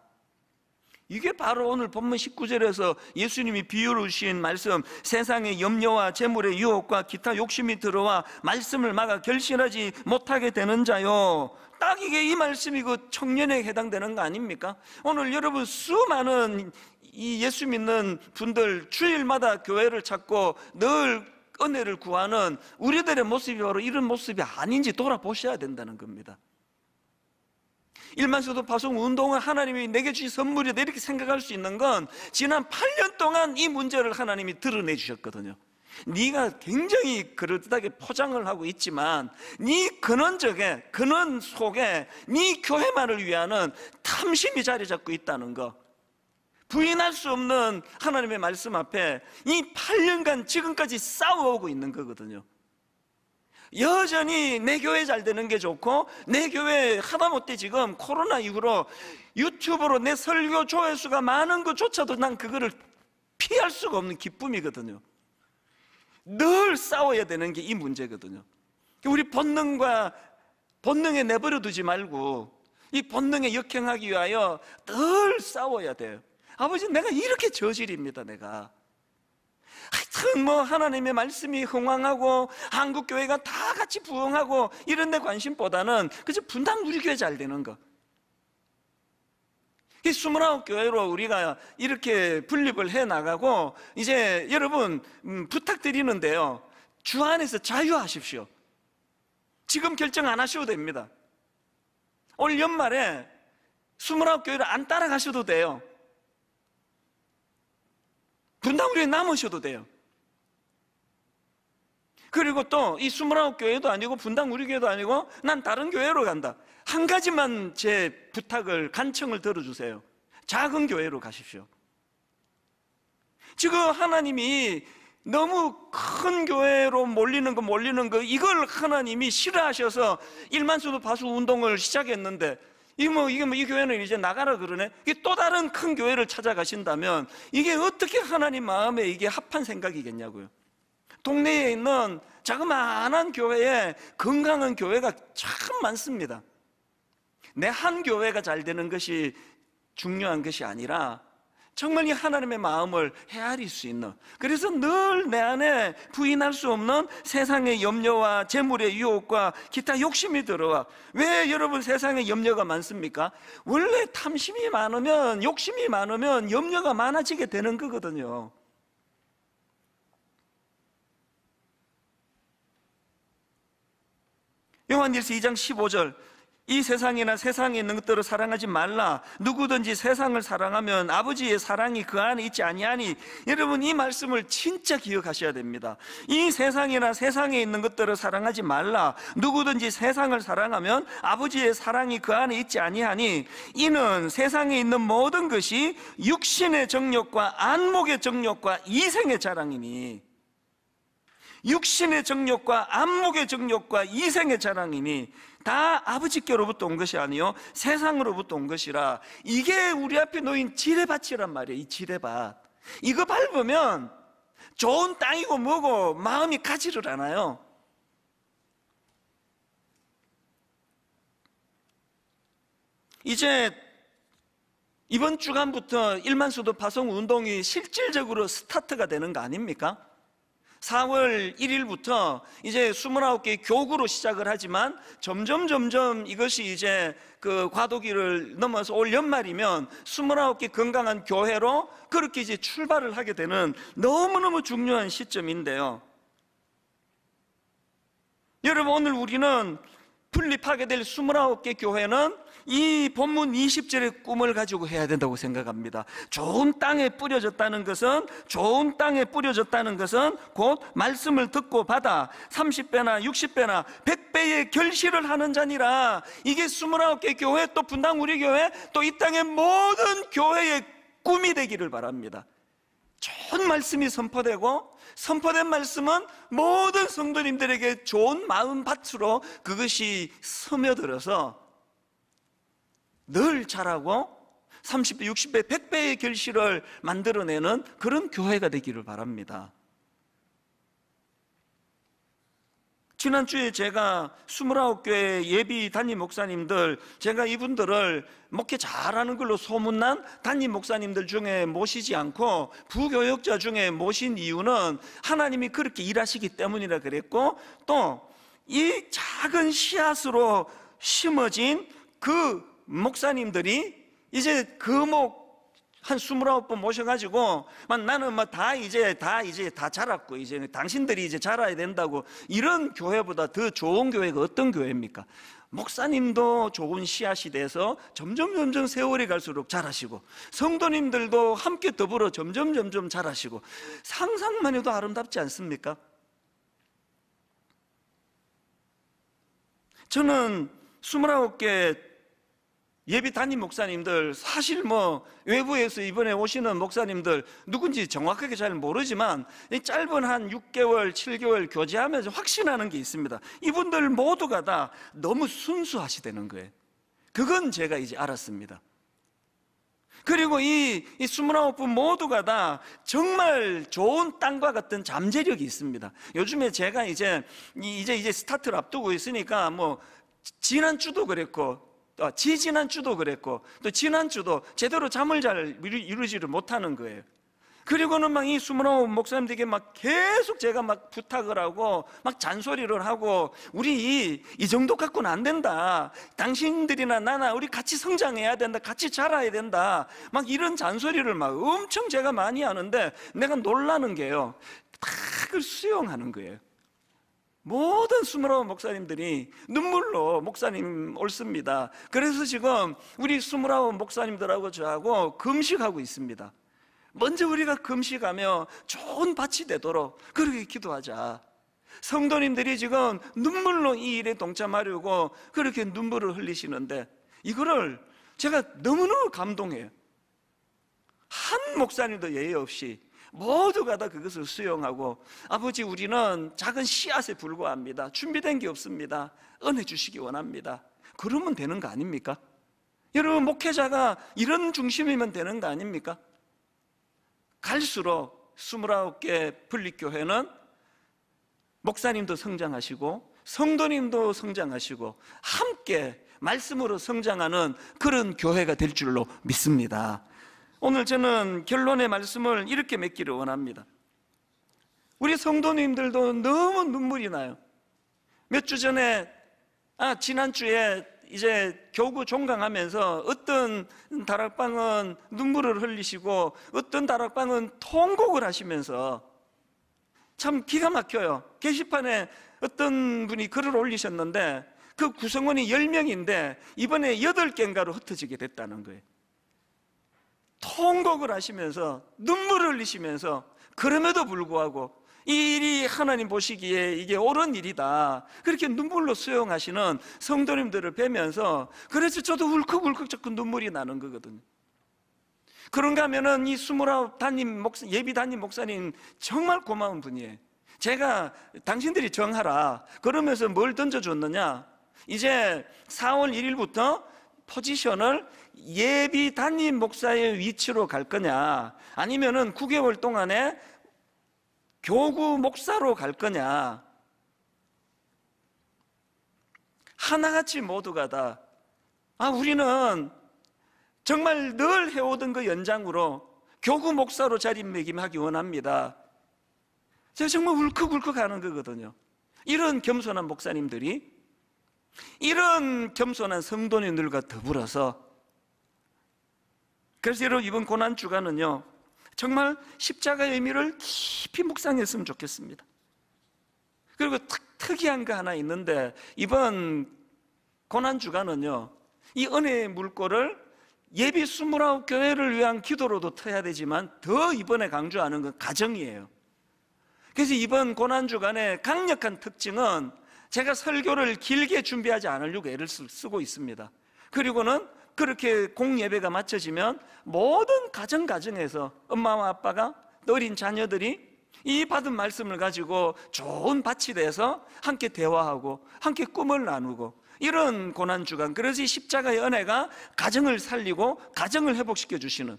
이게 바로 오늘 본문 19절에서 예수님이 비유로 주신 말씀, 세상의 염려와 재물의 유혹과 기타 욕심이 들어와 말씀을 막아 결실하지 못하게 되는 자요. 딱 이게 이 말씀이 그 청년에게 해당되는 거 아닙니까? 오늘 여러분, 수많은 이 예수 믿는 분들 주일마다 교회를 찾고 늘 은혜를 구하는 우리들의 모습이 바로 이런 모습이 아닌지 돌아보셔야 된다는 겁니다. 일만서도 파송 운동은 하나님이 내게 주신 선물이다 이렇게 생각할 수 있는 건 지난 8년 동안 이 문제를 하나님이 드러내 주셨거든요. 네가 굉장히 그럴듯하게 포장을 하고 있지만 네 근원 속에 네 교회만을 위하는 탐심이 자리 잡고 있다는 거, 부인할 수 없는 하나님의 말씀 앞에 이 8년간 지금까지 싸워오고 있는 거거든요. 여전히 내 교회 잘 되는 게 좋고, 내 교회 하다못해 지금 코로나 이후로 유튜브로 내 설교 조회수가 많은 것조차도 난 그거를 피할 수가 없는 기쁨이거든요. 늘 싸워야 되는 게 이 문제거든요. 우리 본능에 내버려 두지 말고 이 본능에 역행하기 위하여 늘 싸워야 돼요. 아버지, 내가 이렇게 저질입니다. 내가 하여튼 하나님의 말씀이 흥왕하고 한국교회가 다 같이 부흥하고 이런 데 관심보다는 그저 분당 우리 교회 잘 되는 거, 이 29교회로 우리가 이렇게 분립을 해 나가고, 이제 여러분 부탁드리는데요, 주 안에서 자유하십시오. 지금 결정 안 하셔도 됩니다. 올 연말에 29교회를 안 따라가셔도 돼요. 분당 우리에 남으셔도 돼요. 그리고 또 이 29교회도 아니고 분당 우리 교회도 아니고 난 다른 교회로 간다. 한 가지만 제 부탁을, 간청을 들어주세요. 작은 교회로 가십시오. 지금 하나님이 너무 큰 교회로 몰리는 거 이걸 하나님이 싫어하셔서 일만수도 파수 운동을 시작했는데 이 교회는 이제 나가라 그러네. 이게 또 다른 큰 교회를 찾아가신다면 이게 어떻게 하나님 마음에 이게 합한 생각이겠냐고요. 동네에 있는 자그마한 교회에 건강한 교회가 참 많습니다. 내 한 교회가 잘 되는 것이 중요한 것이 아니라 정말 이 하나님의 마음을 헤아릴 수 있는, 그래서 늘 내 안에 부인할 수 없는 세상의 염려와 재물의 유혹과 기타 욕심이 들어와. 왜 여러분 세상에 염려가 많습니까? 원래 탐심이 많으면, 욕심이 많으면 염려가 많아지게 되는 거거든요. 요한일서 2장 15절, 이 세상이나 세상에 있는 것들을 사랑하지 말라. 누구든지 세상을 사랑하면 아버지의 사랑이 그 안에 있지 아니하니. 여러분, 이 말씀을 진짜 기억하셔야 됩니다. 이 세상이나 세상에 있는 것들을 사랑하지 말라. 누구든지 세상을 사랑하면 아버지의 사랑이 그 안에 있지 아니하니. 이는 세상에 있는 모든 것이 육신의 정욕과 안목의 정욕과 이생의 자랑이니. 육신의 정욕과 안목의 정욕과 이생의 자랑이니 다 아버지께로부터 온 것이 아니요 세상으로부터 온 것이라. 이게 우리 앞에 놓인 지뢰밭이란 말이에요. 이 지뢰밭, 이거 밟으면 좋은 땅이고 뭐고 마음이 가지를 않아요. 이제 이번 주간부터 1만 수도 파송 운동이 실질적으로 스타트가 되는 거 아닙니까? 4월 1일부터 이제 29개 교구로 시작을 하지만 점점 이것이 이제 그 과도기를 넘어서 올 연말이면 29개 건강한 교회로 그렇게 이제 출발을 하게 되는 너무너무 중요한 시점인데요. 여러분, 오늘 우리는 분립하게 될 29개 교회는 이 본문 20절의 꿈을 가지고 해야 된다고 생각합니다. 좋은 땅에 뿌려졌다는 것은 곧 말씀을 듣고 받아 30배나 60배나 100배의 결실을 하는 자니라. 이게 29개 교회, 또 분당 우리 교회, 또 이 땅의 모든 교회의 꿈이 되기를 바랍니다. 좋은 말씀이 선포되고, 선포된 말씀은 모든 성도님들에게 좋은 마음밭으로 그것이 스며들어서 늘 자라고 30배, 60배, 100배의 결실을 만들어내는 그런 교회가 되기를 바랍니다. 지난주에 제가 29교회 예비 담임 목사님들, 제가 이분들을 목회 잘하는 걸로 소문난 담임 목사님들 중에 모시지 않고 부교역자 중에 모신 이유는 하나님이 그렇게 일하시기 때문이라 그랬고, 또 이 작은 씨앗으로 심어진 그 목사님들이 이제 거목 한 29번 모셔가지고 나는 다 자랐고 이제 당신들이 이제 자라야 된다고, 이런 교회보다 더 좋은 교회가 어떤 교회입니까? 목사님도 좋은 씨앗이 돼서 점점 세월이 갈수록 자라시고, 성도님들도 함께 더불어 점점 자라시고, 상상만 해도 아름답지 않습니까? 저는 29개 예비 담임 목사님들, 사실 외부에서 이번에 오시는 목사님들 누군지 정확하게 잘 모르지만 이 짧은 한 6개월, 7개월 교제하면서 확신하는 게 있습니다. 이분들 모두가 다 너무 순수하시다는 거예요. 그건 제가 이제 알았습니다. 그리고 이 29분 모두가 다 정말 좋은 땅과 같은 잠재력이 있습니다. 요즘에 제가 이제 스타트를 앞두고 있으니까 지난주도 그랬고, 지난주도 그랬고, 또 지난주도 제대로 잠을 잘 이루지를 못하는 거예요. 그리고는 이 29 목사님들에게 계속 제가 부탁을 하고 잔소리를 하고, 우리 이 정도 갖고는 안 된다, 당신들이나 나나 우리 같이 성장해야 된다, 같이 자라야 된다, 이런 잔소리를 엄청 제가 많이 하는데, 내가 놀라는 게요, 다 그걸 수용하는 거예요. 모든 29 목사님들이 눈물로 목사님 옳습니다. 그래서 지금 우리 29 목사님들하고 저하고 금식하고 있습니다. 먼저 우리가 금식하며 좋은 밭이 되도록 그렇게 기도하자. 성도님들이 지금 눈물로 이 일에 동참하려고 그렇게 눈물을 흘리시는데, 이거를 제가 너무너무 감동해요. 한 목사님도 예외 없이 모두가 다 그것을 수용하고, 아버지, 우리는 작은 씨앗에 불과합니다, 준비된 게 없습니다, 은혜 주시기 원합니다, 그러면 되는 거 아닙니까? 여러분, 목회자가 이런 중심이면 되는 거 아닙니까? 갈수록 29개 분립교회는 목사님도 성장하시고 성도님도 성장하시고 함께 말씀으로 성장하는 그런 교회가 될 줄로 믿습니다. 오늘 저는 결론의 말씀을 이렇게 맺기를 원합니다. 우리 성도님들도 너무 눈물이 나요. 몇 주 전에, 지난주에 이제 교구 종강하면서 어떤 다락방은 눈물을 흘리시고 어떤 다락방은 통곡을 하시면서, 참 기가 막혀요. 게시판에 어떤 분이 글을 올리셨는데, 그 구성원이 10명인데 이번에 8개인가로 흩어지게 됐다는 거예요. 통곡을 하시면서 눈물을 흘리시면서 그럼에도 불구하고 이 일이 하나님 보시기에 이게 옳은 일이다, 그렇게 눈물로 수용하시는 성도님들을 뵈면서 그래서 저도 울컥울컥 자꾸 눈물이 나는 거거든요. 그런가 하면은 이 29 예비 담임 목사님 정말 고마운 분이에요. 제가 당신들이 정하라 그러면서 뭘 던져줬느냐, 이제 4월 1일부터 포지션을 예비 담임 목사의 위치로 갈 거냐, 아니면은 9개월 동안에 교구 목사로 갈 거냐, 하나같이 모두가 다 우리는 정말 늘 해오던 그 연장으로 교구 목사로 자리매김하기 원합니다. 제가 정말 울컥울컥 하는 거거든요. 이런 겸손한 목사님들이, 이런 겸손한 성도님들과 더불어서, 그래서 여러분 이번 고난주간은요 정말 십자가의 의미를 깊이 묵상했으면 좋겠습니다. 그리고 특이한 거 하나 있는데, 이번 고난주간은요 이 은혜의 물꼬를 예비 29교회를 위한 기도로도 터야 되지만 더 이번에 강조하는 건 가정이에요. 그래서 이번 고난주간의 강력한 특징은 제가 설교를 길게 준비하지 않으려고 애를 쓰고 있습니다. 그리고는 그렇게 공예배가 마쳐지면 모든 가정에서 엄마와 아빠가, 어린 자녀들이 이 받은 말씀을 가지고 좋은 밭이 돼서 함께 대화하고 함께 꿈을 나누고, 이런 고난주간, 그래서 이 십자가의 은혜가 가정을 살리고 가정을 회복시켜 주시는,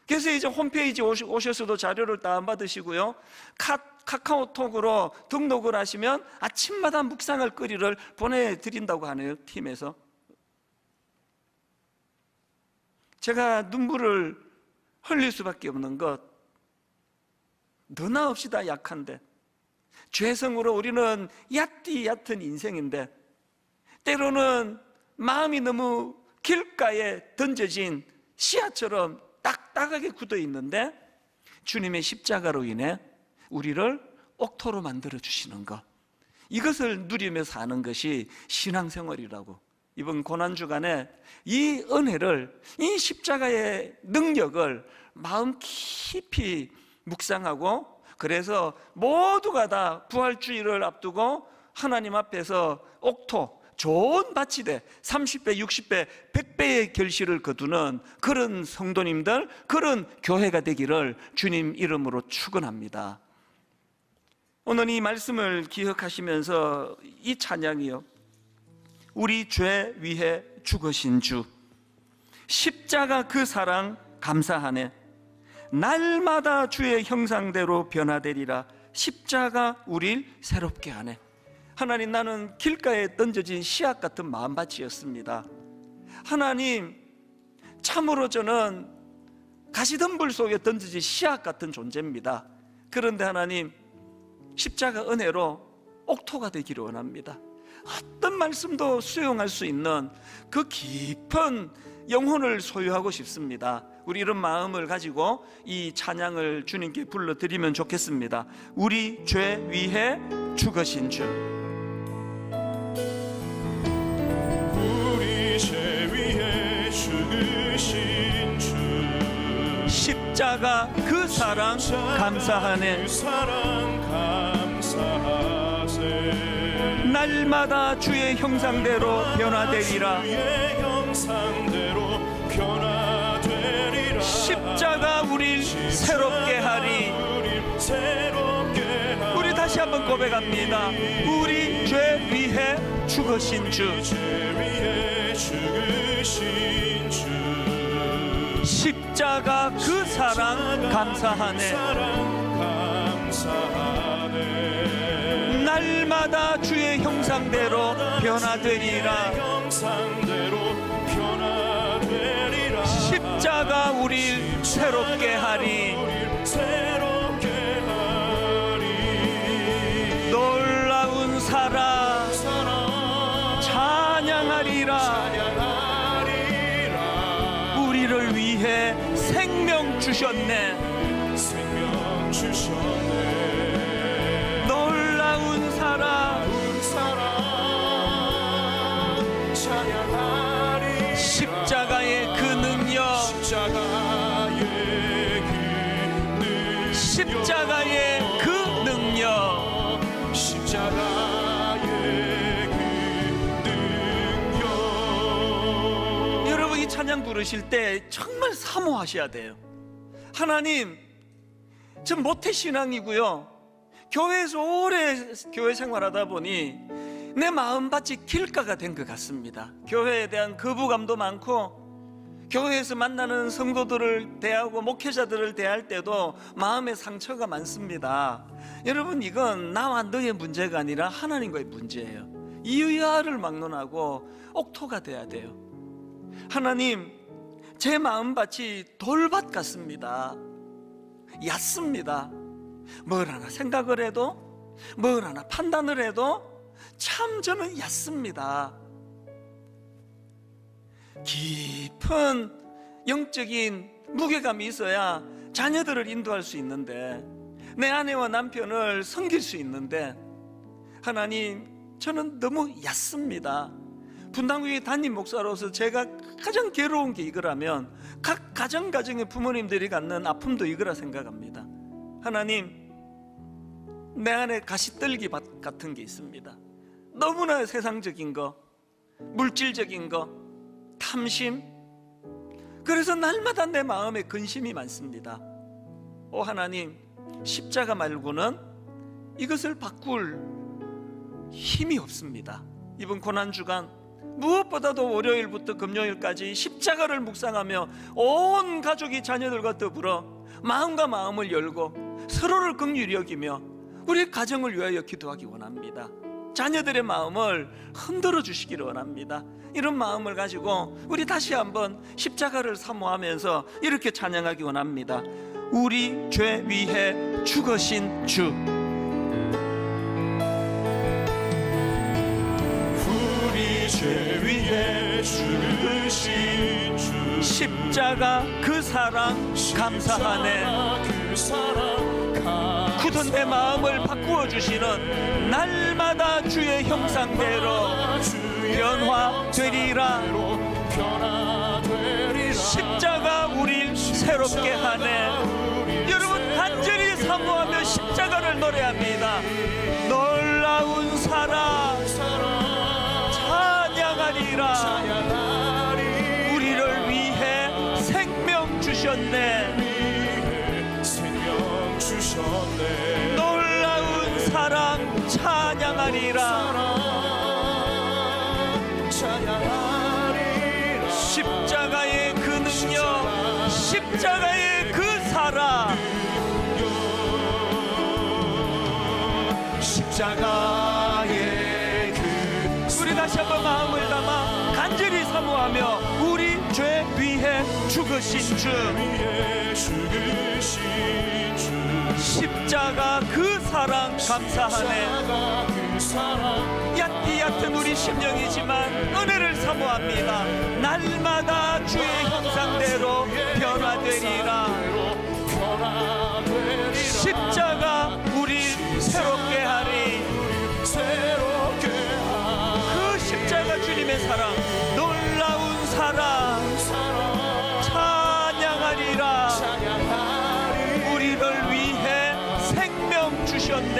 그래서 이제 홈페이지 오셔서도 자료를 다운받으시고요, 카카오톡으로 등록을 하시면 아침마다 묵상할 거리를 보내드린다고 하네요, 팀에서. 제가 눈물을 흘릴 수밖에 없는 것, 너나 없이 다 약한데, 죄성으로 우리는 얕은 인생인데, 때로는 마음이 너무 길가에 던져진 씨앗처럼 딱딱하게 굳어 있는데, 주님의 십자가로 인해 우리를 옥토로 만들어 주시는 것, 이것을 누리며 사는 것이 신앙생활이라고, 이번 고난주간에 이 은혜를, 이 십자가의 능력을 마음 깊이 묵상하고, 그래서 모두가 다 부활주의를 앞두고 하나님 앞에서 옥토, 좋은 밭이 돼 30배, 60배, 100배의 결실을 거두는 그런 성도님들, 그런 교회가 되기를 주님 이름으로 축원합니다. 오늘 이 말씀을 기억하시면서 이 찬양이요, 우리 죄 위해 죽으신 주, 십자가 그 사랑 감사하네, 날마다 주의 형상대로 변화되리라, 십자가 우릴 새롭게 하네. 하나님, 나는 길가에 던져진 씨앗 같은 마음밭이었습니다. 하나님, 참으로 저는 가시덤불 속에 던져진 씨앗 같은 존재입니다. 그런데 하나님, 십자가 은혜로 옥토가 되기를 원합니다. 어떤 말씀도 수용할 수 있는 그 깊은 영혼을 소유하고 싶습니다. 우리 이런 마음을 가지고 이 찬양을 주님께 불러드리면 좋겠습니다. 우리 죄 위해 죽으신 주, 우리 죄 위해 죽으신 주, 십자가 그 사랑 감사하네, 그 사랑 감사하세. 날마다 주의 형상대로 변화되리라, 주의 형상대로 변화되리라. 십자가 우릴 새롭게 하리. 우리 다시 한번 고백합니다. 우리 죄 위해 죽으신 주, 십자가 그 사랑 감사하네, 날마다 주의 형상대로 변화되리라. 십자가 우릴 새롭게 하리. 놀라운 사랑 찬양하리라. 우리를 위해 생명 주셨네. 놀라운 사랑 찬양하리. 십자가의 그 능력, 십자가의 그 능력, 십자가의 그 능력. 여러분, 이 찬양 부르실 때 정말 사모하셔야 돼요. 하나님, 전 모태신앙이고요, 교회에서 오래 교회 생활하다 보니 내 마음밭이 길가가 된 것 같습니다. 교회에 대한 거부감도 많고, 교회에서 만나는 성도들을 대하고 목회자들을 대할 때도 마음의 상처가 많습니다. 여러분, 이건 나와 너의 문제가 아니라 하나님과의 문제예요. 이의아를 막론하고 옥토가 돼야 돼요. 하나님, 제 마음밭이 돌밭 같습니다. 얕습니다. 뭘 하나 생각을 해도, 뭘 하나 판단을 해도 참 저는 얕습니다. 깊은 영적인 무게감이 있어야 자녀들을 인도할 수 있는데, 내 아내와 남편을 섬길 수 있는데, 하나님, 저는 너무 얕습니다. 분당교회 담임 목사로서 제가 가장 괴로운 게 이거라면 각 가정의 부모님들이 갖는 아픔도 이거라 생각합니다. 하나님, 내 안에 가시떨기 밭 같은 게 있습니다. 너무나 세상적인 거, 물질적인 거, 탐심, 그래서 날마다 내 마음에 근심이 많습니다. 오 하나님, 십자가 말고는 이것을 바꿀 힘이 없습니다. 이번 고난주간 무엇보다도 월요일부터 금요일까지 십자가를 묵상하며 온 가족이 자녀들과 더불어 마음과 마음을 열고 서로를 긍휼히 여기며 우리 가정을 위하여 기도하기 원합니다. 자녀들의 마음을 흔들어 주시기를 원합니다. 이런 마음을 가지고 우리 다시 한번 십자가를 사모하면서 이렇게 찬양하기 원합니다. 우리 죄 위해 죽으신 주, 우리 죄 위해 죽으신 주, 십자가 그 사랑 감사하네. 그 사랑 굳은 내 마음을 바꾸어 주시는 날마다 주의 형상대로 변화되리라. 십자가 우릴 새롭게 하네. 여러분, 간절히 사모하며 십자가를 노래합니다. 놀라운 사랑 찬양하리라. 우리를 위해 생명 주셨네. 놀라운 사랑 찬양하리라. 십자가의 그 능력, 십자가의 그 사랑, 십자가의 그 우리 다시 한번 마음을 담아 간절히 사모하며 우리 죄 위해 죽으신 주, 십자가 그 사랑 감사하네. 얕은 우리 심령이지만 은혜를 사모합니다. 날마다 주의 형상대로 변화되리라. 십자가 우리 새롭게 하리. 그 십자가 주님의 사랑, 놀라운 사랑 찬양하리라. 우리를 위해 생명 주셨네.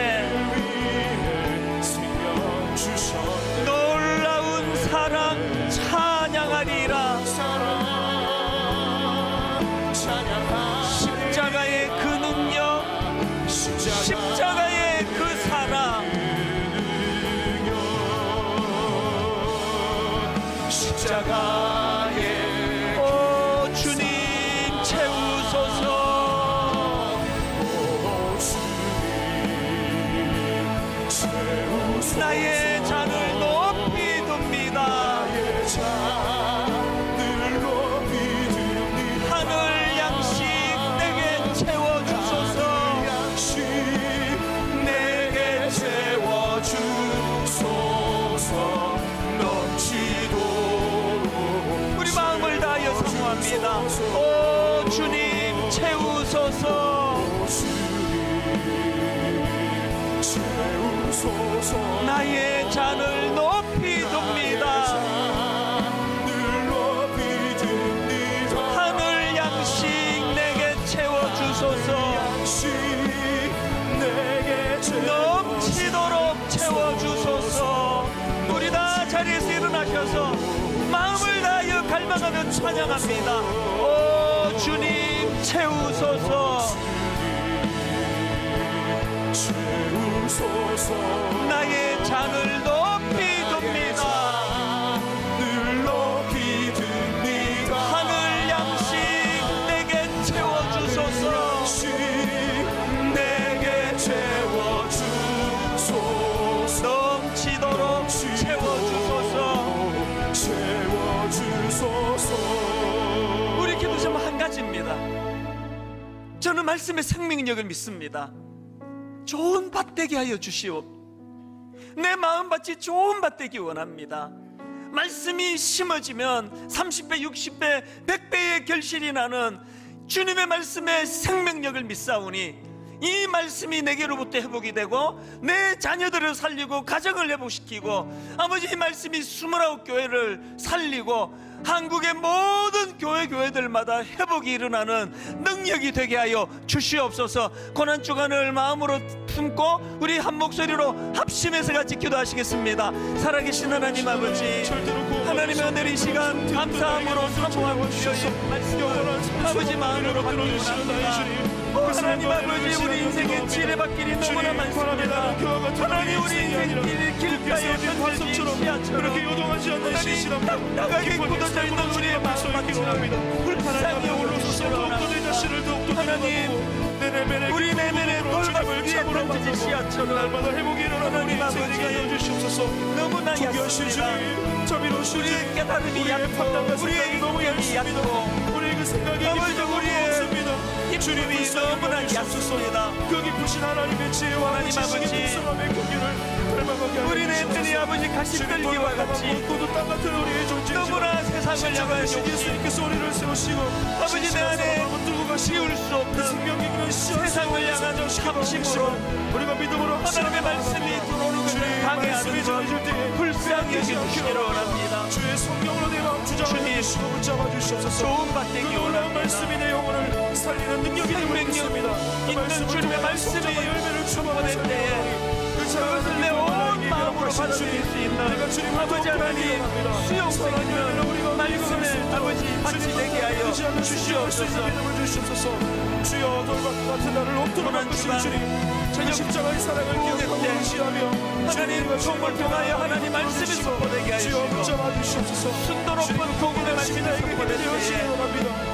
놀라운 사랑 찬양하리라. 십자가의 그 능력, 십자가의 그 사랑, 십자가의 오 주님 채우소서. 나의 잔을 높이 둡니다. 하늘 양식 내게 채워주소서. 내게 채워주소서. 넘치도록 우리 마음을 다하여 사모합니다. 오 주님 채우소서. 나의 잔을 높이 둡니다. 자리에서 일어나셔서 마음을 다하여 갈망하며 찬양합니다. 오 주님 채우소서. 나의 잔을 높이 듭니다. 늘 높이 듭니다. 하늘 양식 내게 채워주소서. 내게 채워주소서. 넘치도록 채워주소서. 우리 기도 제목 한 가지입니다. 저는 말씀의 생명력을 믿습니다. 좋은 밭 되게 하여 주시오. 내 마음밭이 좋은 밭 되기 원합니다. 말씀이 심어지면 30배, 60배, 100배의 결실이 나는 주님의 말씀의 생명력을 믿사오니 이 말씀이 내게로부터 회복이 되고 내 자녀들을 살리고 가정을 회복시키고 아버지 이 말씀이 29교회를 살리고 한국의 모든 교회들마다 회복이 일어나는 능력이 되게 하여 주시옵소서. 고난주간을 마음으로 품고 우리 한 목소리로 합심해서 같이 기도하시겠습니다. 살아계신 하나님 아버지, 하나님의 은혜의 시간 감사함으로 사모하고 주셔서 말씀을 아버지 마음으로 받기 원합니다. 하나님 아버지, 우리 인생의 지뢰밭길이 너무나 많습니다. 하나님, 우리 인생 길가에 편들진 씨앗처럼 하나님 딱딱하게 굳어져 있는 우리의 마음밭처럼 불쌍히 오르소서. 하나님, 우리 내면의 돌밭 위에 던져진 씨앗처럼 하나님 아버지 너무나 약습니다. 우리의 깨달음이 얕고 우리의 인격이 얕고 아버지 우리의 주님이 너무나 얕습니다. 그 깊으신 하나님의 지혜와 하나님 아버지, 우리는 애들이 아버지 가시떨기와 같이 너무나 세상을 향하여 소리를 세우시고 아버지 내 안에 지울 수 없는 세상을 향한 합심으로 우리가 믿음으로 하나님의 말씀이 들어오는 것을 방해하는 것 불쌍히 여겨주시기를 원합니다. 주의 성령으로 내 마음 주장하시고 붙잡아 주시옵소서. 좋은 밭 되기 그 놀라운 원합니다. 말씀이 내 영혼을 살리는 능력이 되고 있습니다. 있는 주님의 말씀이 열매를 주어낼 때에 그것을 내 온 마음으로 받아들일 수 있는 아버지 하나님 수용성이면 말씀을 아버지 같이 되게 하여 주시옵소서. 주여 돌과 같은 나를 옥토로 만드신 주님, 저녁 십자가의 사랑을 기억하고 의지하며 하나님 종을 통하여 하나님 말씀이 선포되게 하여 주시옵소서. 순도 높은 복음의 말씀이 선포될 때에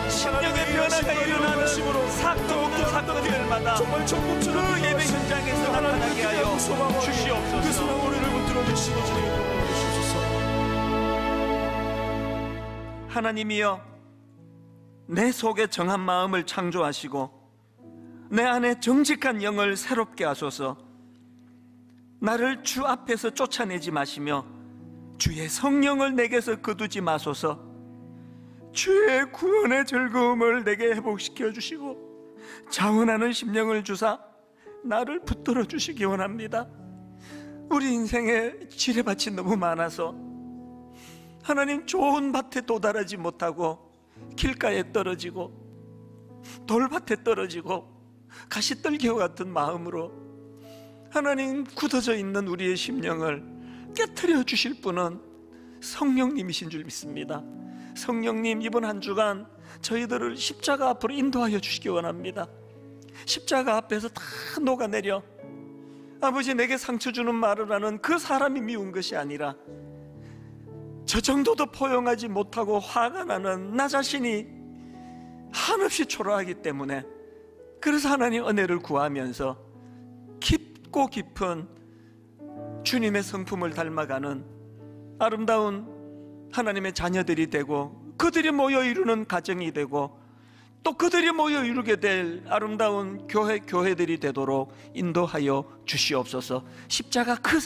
심령의 변화가 일어나는 사건들마다 그 예배 현장에서 나타나게 하여 주시옵소서. 그 소망 우리를 붙들어 주시고 주시옵소서. 하나님이여, 내 속에 정한 마음을 창조하시고 내 안에 정직한 영을 새롭게 하소서. 나를 주 앞에서 쫓아내지 마시며 주의 성령을 내게서 거두지 마소서. 주의 구원의 즐거움을 내게 회복시켜 주시고 자원하는 심령을 주사 나를 붙들어 주시기 원합니다. 우리 인생에 지뢰밭이 너무 많아서 하나님 좋은 밭에 도달하지 못하고 길가에 떨어지고 돌밭에 떨어지고 가시떨기와 같은 마음으로 하나님 굳어져 있는 우리의 심령을 깨트려 주실 분은 성령님이신 줄 믿습니다. 성령님, 이번 한 주간 저희들을 십자가 앞으로 인도하여 주시기 원합니다. 십자가 앞에서 다 녹아내려 아버지 내게 상처 주는 말을 하는 그 사람이 미운 것이 아니라 저 정도도 포용하지 못하고 화가 나는 나 자신이 한없이 초라하기 때문에, 그래서 하나님 은혜를 구하면서 깊고 깊은 주님의 성품을 닮아가는 아름다운 하나님의 자녀들이 되고 그들이 모여 이루는 가정이 되고 또 그들이 모여 이루게 될 아름다운 교회들이 되도록 인도하여 주시옵소서. 십자가 그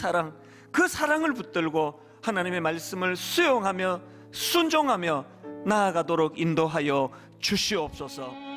사랑을 붙들고 하나님의 말씀을 수용하며 순종하며 나아가도록 인도하여 주시옵소서.